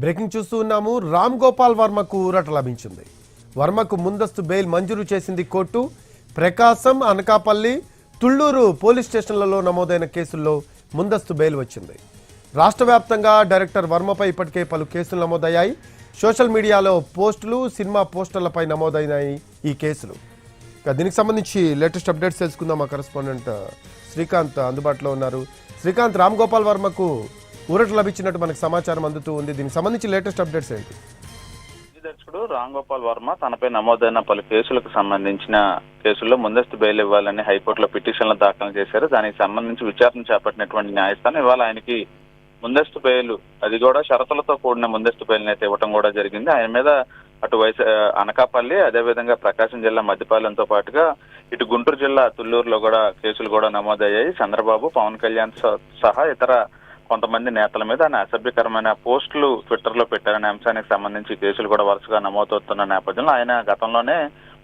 Breaking చూస్తూ ఉన్నాము. రామ్ గోపాల్ వర్మకు ఊరట లభించింది. వర్మకు ముందస్తు బెయిల్ మంజూరు చేసింది కోర్టు. ప్రకాశం, అనకాపల్లి, తుళ్లూరు పోలీస్ స్టేషన్లలో నమోదైన కేసుల్లో ముందస్తు బెయిల్ వచ్చింది. రాష్ట్ర వ్యాప్తంగా డైరెక్టర్ వర్మపై ఇప్పటికే పలు కేసులు నమోదయ్యాయి. సోషల్ మీడియాలో పోస్టులు, సినిమా పోస్టర్లపై నమోదైనాయి ఈ కేసులు. దీనికి సంబంధించి లేటెస్ట్ అప్డేట్స్ తెలుసుకుందాం. మా కరెస్పాండెంట్ శ్రీకాంత్ అందుబాటులో ఉన్నారు. శ్రీకాంత్, రామ్ గోపాల్ వర్మకు ఊరట లభించినట్టు మనకు సమాచారం అందుతూ ఉంది. దీనికి సంబంధించి లేటెస్ట్ అప్డేట్స్ ఏంటి? దర్శకుడు రామ్ గోపాల్ వర్మ తనపై నమోదైన పలు కేసులకు సంబంధించిన కేసుల్లో ముందస్తు బెయిల్ ఇవ్వాలని హైకోర్టులో పిటిషన్లు దాఖలు చేశారు. దానికి సంబంధించి విచారణ చేపట్టినటువంటి న్యాయస్థానం ఇవాళ ఆయనకి ముందస్తు బెయిల్, అది కూడా షరతులతో కూడిన ముందస్తు బెయిల్ అయితే ఇవ్వడం కూడా జరిగింది. ఆయన మీద అటు అనకాపల్లి, అదేవిధంగా ప్రకాశం జిల్లా మద్దిపాలెంతో పాటుగా ఇటు గుంటూరు జిల్లా తుళ్లూరులో కూడా కేసులు కూడా నమోదయ్యాయి. చంద్రబాబు, పవన్ కళ్యాణ్ సహా ఇతర కొంతమంది నేతల మీద ఆయన అసభ్యకరమైన పోస్టులు ట్విట్టర్ లో పెట్టారనే అంశానికి సంబంధించి కేసులు కూడా వరుసగా నమోదవుతున్న నేపథ్యంలో ఆయన గతంలోనే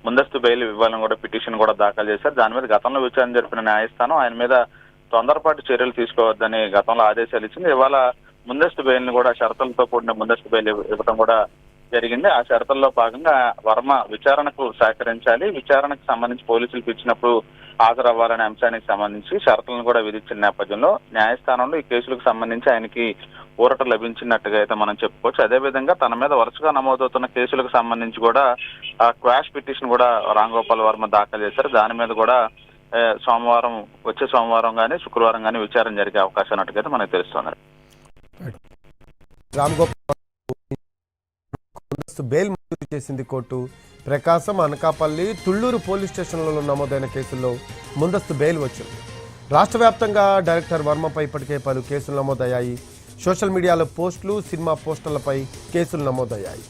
ముందస్తు బెయిల్ ఇవ్వాలని కూడా పిటిషన్ కూడా దాఖలు చేశారు. దాని మీద గతంలో విచారణ జరిపిన న్యాయస్థానం ఆయన మీద తొందరపాటు చర్యలు తీసుకోవద్దని గతంలో ఆదేశాలు ఇచ్చింది. ఇవాళ ముందస్తు బెయిల్ ని కూడా షరతులతో కూడిన ముందస్తు బెయిల్ ఇవ్వడం కూడా జరిగింది. ఆ షరతుల్లో భాగంగా వర్మ విచారణకు సహకరించాలి, విచారణకు సంబంధించి పోలీసులకు ఇచ్చినప్పుడు హాజరవ్వాలనే అంశానికి సంబంధించి షరతులను కూడా విధించిన నేపథ్యంలో న్యాయస్థానంలో ఈ కేసులకు సంబంధించి ఆయనకి ఊరట లభించినట్టుగా అయితే మనం చెప్పుకోవచ్చు. అదేవిధంగా తన మీద వరుసగా నమోదవుతున్న కేసులకు సంబంధించి కూడా క్వాష్ పిటిషన్ కూడా రామ్ గోపాల్ వర్మ దాఖలు చేశారు. దాని మీద కూడా వచ్చే సోమవారం కానీ శుక్రవారం కానీ విచారణ జరిగే అవకాశం ఉన్నట్టుగా మనకు తెలుస్తుంది. రామ్ గోపాల్ ముందస్తు బెయిల్ మంజూరు చేసింది కోర్టు. ప్రకాశం, అనకాపల్లి, తుళ్లూరు పోలీస్ స్టేషన్లలో నమోదైన కేసుల్లో ముందస్తు బెయిల్ వచ్చింది. రాష్ట్ర వ్యాప్తంగా డైరెక్టర్ వర్మపై ఇప్పటికే పలు కేసులు నమోదయ్యాయి. సోషల్ మీడియాలో పోస్టులు, సినిమా పోస్టర్లపై కేసులు నమోదయ్యాయి.